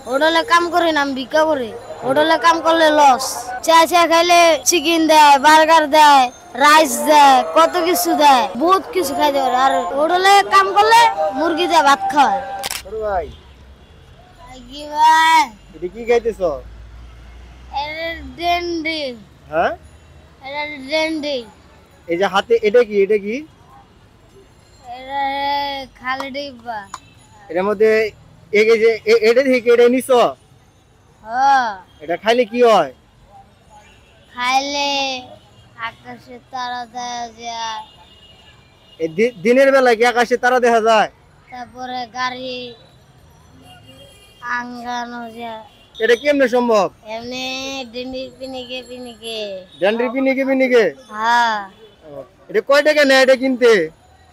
হোটেলে কাম করি না, আমি ভিক্ষা করি। হোটেলে কাম করলে লস। চা চা খাইলে চিকেন দেয়, বার্গার দেয়, রাইস দেয়, কত কিছু দেয়, বহুত কিছু খাইতে পারে। আর হোটেলে কাম করলে মুরগি দেয়, ভাত খাওয়ায়। ভাই কি ভাই? এটা কি খাইতেছ? ডেন্ডি। হ্যাঁ, এটা ডেন্ডি। এই যে হাতে এটা কি? এটা কি? এটা খালি ডিব্বা। এটার মধ্যে এই যে এটা থেকে এটা নিছ? হ্যাঁ, এটা খাইলে কি হয়? খাইলে আকাশে তারা দেখা যায়, এই দিনের বেলা কি আকাশে তারা দেখা যায়? তারপরে গাড়ি আঙ্গানো যায়। এটা কেমনে সম্ভব? এমনি ডিন্ডির পিনিকে পিনিকে। ড্যান্ড্রি পিনিকে পিনিকে? হ্যাঁ। এটা কয় টাকা নেয় এটা কিনতে?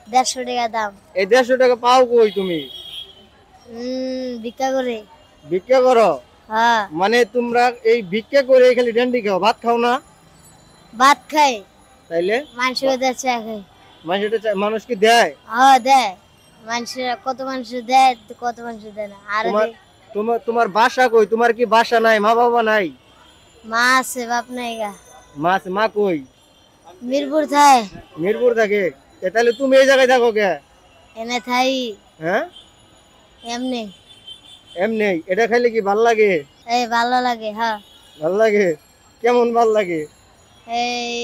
150 টাকা দাম। এই 150 টাকা পাও কই তুমি? ভিক্ষা করে। ভিক্ষা করো? হ্যাঁ। মানে তোমরা এই ভিক্ষা করে খালি ড্যান্ডি খাও, ভাত খাও না? ভাত খাই। তাইলে মানুষকে দেয়, চা খাই। মানুষ কি দেয়? হ্যাঁ দেয়। মানুষের কত মানুষ দেয়, কত মানুষ দেয় না। আর তোমার বাসা কই? তোমার কি বাসা নাই, মা বাবা নাই? মা আছে, বাপ নাই গা। মা কই? মিরপুর থাই। মিরপুর থাকে? তাহলে তুমি এই জায়গায় থাকো কে? এনে থাই। হ্যাঁ, এমনি। এমনি? এটা খাইলে কি ভাল লাগে? এই ভালো লাগে। হ্যাঁ, ভাল লাগে? কেমন ভাল লাগে? এই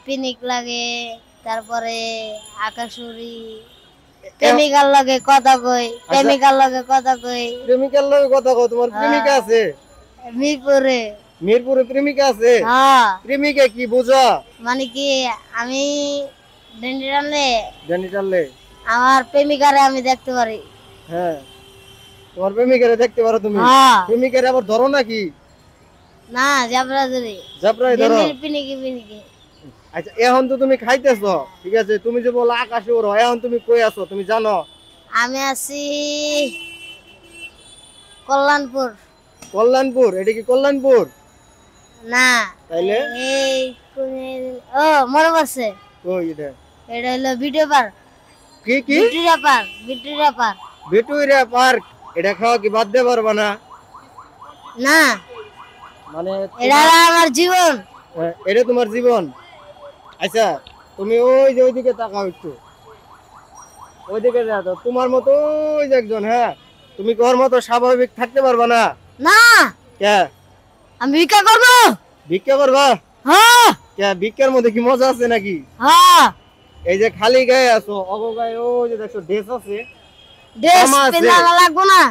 পিনিক লাগে, তারপরে আকাশুরি, প্রেমিকার লগে কথা কই, প্রেমিকার লগে কথা কই। প্রেমিকার লগে কথা কও? তোমার প্রেমিকা আছে? মিরপুরে। মিরপুরে প্রেমিকা আছে? হ্যাঁ। প্রেমিকা কি বুঝো? মানে কি, আমি ডেন্ডি টানলে জানি টানলে আমার প্রেমিকারে আমি দেখতে পারি। হ্যাঁ, তোমার প্রেমিকারে দেখতে পারো তুমি? হ্যাঁ। প্রেমিকারে আবার ধরো নাকি? না, জাবরা ধরি। জাবরাই ধরো? ডেন্ডির পিনিকি পিনিকি। আচ্ছা, এখন তো তুমি খাইতেছো, ঠিক আছে, তুমি যে বলো আকাশে ওড়ো, এখন তুমি কই আছো তুমি জানো? আমি আছি কল্যাণপুর। কল্যাণপুর? এটা কি কল্যাণপুর? না। তাইলে এই ও মনে পড়ছে। কই এটা? এটা হলো ভিডিও পার্ক। কি কি? Victoria park. Victoria park. Victoria park? এটা খাওয়া কি বাদ দিতে পারবা না? না, মানে এটা আমার জীবন। এটা তোমার জীবন? আচ্ছা, তুমি ওই যে ওইদিকে তাকাও একটু, ওইদিকে যাও তো। তোমার মতো ওই যে একজন, হ্যাঁ, তুমি কি ওর মতো স্বাভাবিক থাকতে পারবা না? না, কে? আমি ভিক্ষা করবো। ভিক্ষা করবা? হ্যাঁ। কে? ভিক্ষার মধ্যে কি মজা আছে নাকি? হ্যাঁ। এই যে খালি গায়ে আছো, অগো গায়ে ওই যে দেখছো ড্রেস আছে? ড্রেস জামা আছে? পিন্ধা লাগবো না?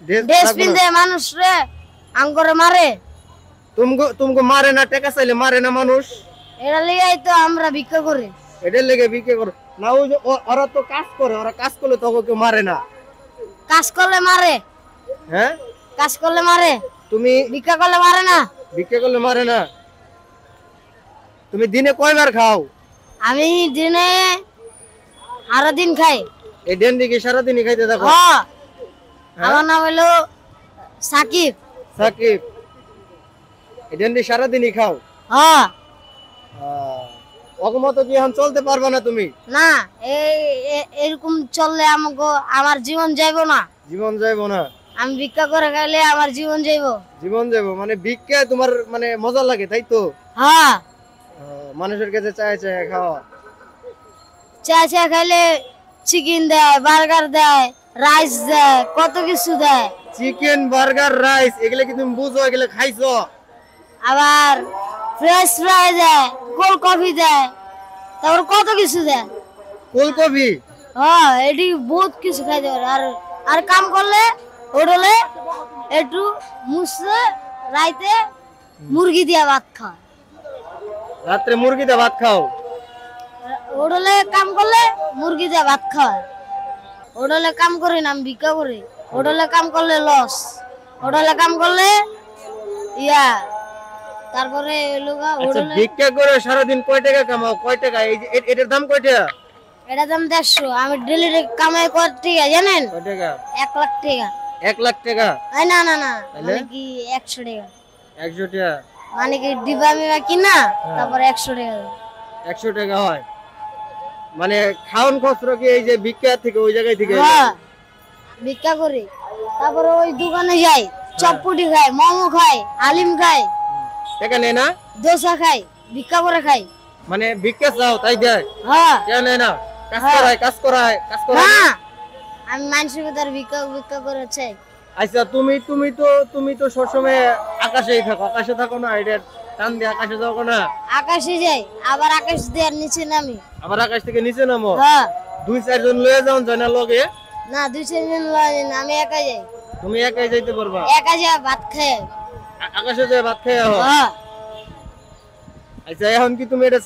ড্রেস ড্রেস লাগবে না? পিন্ধে মানুষ রে আঙ্গরে মারে। তুমগো মারে না? টাকা চাইলে মারে না মানুষ? এটা লিগাই তো আমরা ভিক্ষা করি। এটার লেগে ভিক্ষা করো না? ওই যে ওরা তো কাজ করে, ওরা কাজ করলে তো কেউ মারে না। কাজ করলে মারে। হ্যাঁ, কাজ করলে মারে। তুমি ভিক্ষা করলে মারে না। ভিক্ষা করলে মারে না? তুমি দিনে কয়বার খাও? আমি দিনে সারা দিন খাই। এই ডেন্ডি কি সারাদিনই খাইতে থাকো? হ্যাঁ। হ্যাঁ? আমার নাম হলো সাকিব। সাকিব? এই ডেন্ডি সারাদিনই খাও? হ্যাঁ। অগমত কি এখন চলতে পারবে না তুমি? না, এরকম চললে আমাকে আমার জীবন যাইবো না। জীবন যাইবো না? আমি ভিক্ষা করে খাইলে আমার জীবন যাইবো। জীবন যাইবো মানে ভিক্ষা তোমার মানে মজা লাগে, তাই তো? হ্যাঁ। মানুষের কাছে চায় চায় খাওয়া? চা চা খাইলে চিকেন দেয়, বার্গার দেয়, রাইস দেয়, কত কিছু দেয়। চিকেন, বার্গার, রাইস এগুলা কি তুমি বুঝো? এগুলা খাইছো? আবার ফ্রেশ ফ্রাই দেয়, কোল্ড কফি দেয়, তারপর কত কিছু দেয়। ফুলকপি? হ্যাঁ, এটি বহুত কিছু খাইতে পারে। আর আর কাম করলে হোটেলে একটু মুসলে রাইতে মুরগি দিয়া ভাত খায়। রাত্রে মুরগিতে ভাত খাও? হোটেলে কাম করলে মুরগি দিয়া ভাত খায়। হোটেলে কাম করি না, আমি ভিক্ষা করি। হোটেলে কাম করলে লস। হোটেলে কাম করলে ইয়া, তারপরে আচ্ছা, ভিক্ষা করে সারাদিন কয় টাকা কামাও? কয় টাকা? এই যে এটার দাম কয় টাকা? এটা দাম 150। আমি ডেলি কামাই কত টাকা জানেন? কয় টাকা? 1 লাখ টাকা। 1 লাখ টাকা? না না না, মানে কি 100 টাকা। 100 টাকা? মানে কি ডিবা মিবা কিনা তারপর 100 টাকা। 100 টাকা হয়? মানে খাওন খরচ কি এই যে ভিক্ষা থেকে ওই জায়গায় থেকে? হ্যাঁ, ভিক্ষা করি। তারপরে ওই দোকানে যাই, চটপটি খাই, মোমো খাই, হালিম খাই, টাকা নেয় না? দোসা খাই, ভিক্ষা করে খাই। মানে ভিক্ষা চাও তাই দেয়? হ্যাঁ। টাকা নেয় না? কাজ হ্যাঁ। করায়, কাজ করায়, কাজ না করায় না? আমি মানুষের ভিতর ভিক্ষা ভিক্ষা করেছে। আচ্ছা তুমি তো সবসময় আকাশেই থাকো, আকাশে থাকো না? এটা টান দিয়ে আকাশে যাও না? আকাশে যাই, আবার আকাশ দিয়ে নিচে নামি। আবার আকাশ থেকে নিচে নামো? হ্যাঁ। 2-4 জন লয়ে যাও যায় না লগে? না 2-4 জন লাগে না, আমি একা যাই। তুমি একাই যাইতে পারবা? একা যাই ভাত খাই। আকাশে যায় ভাত খেয়ে আহো? হ্যাঁ। আচ্ছা এখন কি তুমি এটা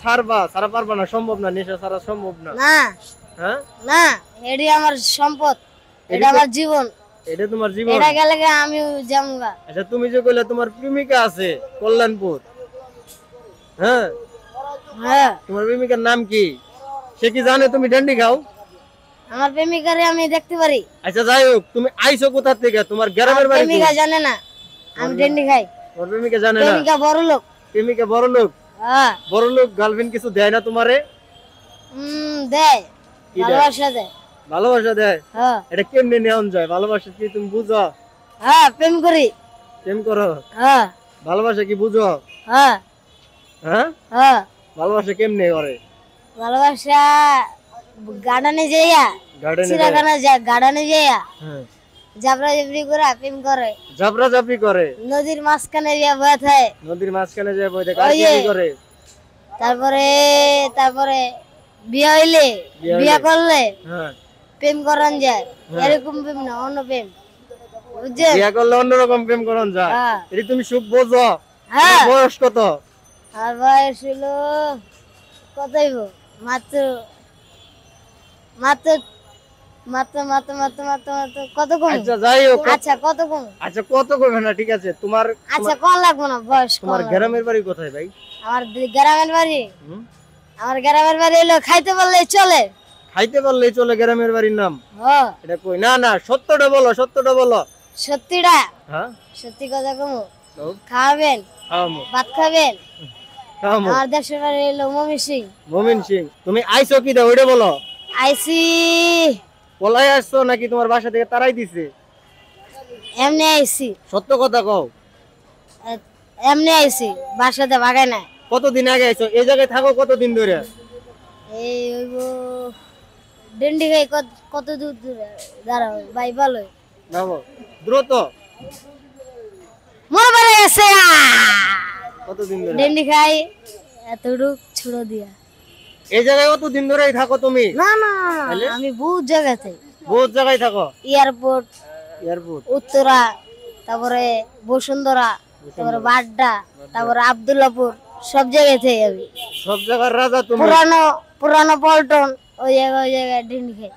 ছাড়া পারবা না? সম্ভব না, নেশা ছাড়া সম্ভব না। না হ্যাঁ, না, এটি আমার সম্পদ, এটা এটা তো- আমার জীবন। এটা তোমার জীবন। এটা গেলে আমি যামগা। আচ্ছা তুমি যে কইলে তোমার প্রেমিকা আছে কল্যাণপুর, হ্যাঁ, হ্যাঁ। তোমার প্রেমিকার নাম কি? সে কি জানে তুমি ড্যান্ডি খাও? আমার প্রেমিকারে আমি দেখতে পারি। আচ্ছা যাই হোক, তুমি আইছো কোথা থেকে? তোমার গ্রামের আমার বাড়ি প্রেমিকা কোথায়? জানে না আমি ডেন্ডি খাই। তোমার প্রেমিকা জানে না? প্রেমিকা বড় লোক। প্রেমিকা বড় লোক? হ্যাঁ। বড় লোক গার্লফ্রেন্ড কিছু দেয় না তোমারে? দেয়, কি দেয়? ভালোবাসা দেয়। ভালোবাসা দেয়? হ্যাঁ। এটা কেমনে নেওয়া যায়? ভালোবাসা কি তুমি বুঝো? হ্যাঁ, প্রেম করি। প্রেম করো? হ্যাঁ। ভালোবাসা কি বুঝো? হ্যাঁ। হ্যাঁ, হ্যাঁ। ভালোবাসা কেমনে করে? ভালোবাসা গার্ডেনে যাইয়া, গার্ডেনে চিড়াখানা যা গার্ডেনে যাইয়া হ্যাঁ, জাবরা জাবরি করে প্রেম করে। ঝাপড়া ঝাপড়ি করে? নদীর মাঝখানে গিয়া বয়ে থাকে। নদীর মাঝখানে যায় বই দেখে? আর ওই কি যে- কি করে? তারপরে তারপরে বিয়ে হইলে, বিয়ে হইলে? বিয়ে করলে হ্যাঁ, প্রেম করান যায়। হ্যাঁ। এরকম প্রেম না, অন্য প্রেম, বুঝছেন? বিয়া করলে অন্যরকম প্রেম করন যায়। হ্যাঁ। এটা তুমি সুখ বোঝো? হ্যাঁ। তোমার বয়স কত? আর বয়স হলো কতই মাত্র মাত্র মাত্র মাত্র মাত্র মাত্র মাত্র কত কম? আচ্ছা যাই হোক, আচ্ছা কত কম? আচ্ছা কত করবে না, ঠিক আছে। তোমার আচ্ছা কম লাগবো না, বয়স কম তোমার লাগবে। গ্রামের বাড়ি কোথায় ভাই? আমার গ্রামের বাড়ি, হুম? আমার গ্রামের বাড়ি হলো খাইতে পারলে চলে। খাইতে পারলেই চলে গ্রামের বাড়ির নাম? ও এটা কই? না না, সত্যটা বলো, সত্যটা বলো। সত্যিটা, হ্যাঁ, সত্যি কথা কমু। তো খাওয়াবেন, খাওয়ামো, ভাত খাবেন। খাওয়ামো। আমার দেশের বাড়ি হলো মমি সিং। মমিন সিং। তুমি আইছো কি দা ওইটা বলো? আইসি পলাই আসছো নাকি তোমার বাসা থেকে তারাই দিছে? এমনি আইসি, সত্য কথা কও। এমনি আইসি, বাসাতে ভাগায় নাই। কতদিন আগে আইছো? এই জায়গায় থাকো কতদিন ধরে? এই হইব ডেন্ডি খাই কত দূর দূরে দাঁড়াও ভাই ভালো যাবো দ্রুত। মনে পড়ে গেছে কতদিন ধরে? ডেন্ডি খাই এতটুক ছুড়ো দিয়া। এই জায়গায় কতদিন ধরেই থাকো তুমি? না না, তাহলে? আমি বহুত জায়গাতে, বহুত জায়গায় থাকো? এয়ারপোর্ট, এয়ারপোর্ট, উত্তরা, তারপরে বসুন্ধরা, তারপরে বাড্ডা, তারপরে আব্দুল্লাপুর, সব জায়গায় থেকে আমি। সব জায়গার রাজা তুমি। পুরানো পুরানো পল্টন, ওই জায়গায় ডেন্ডি খাই।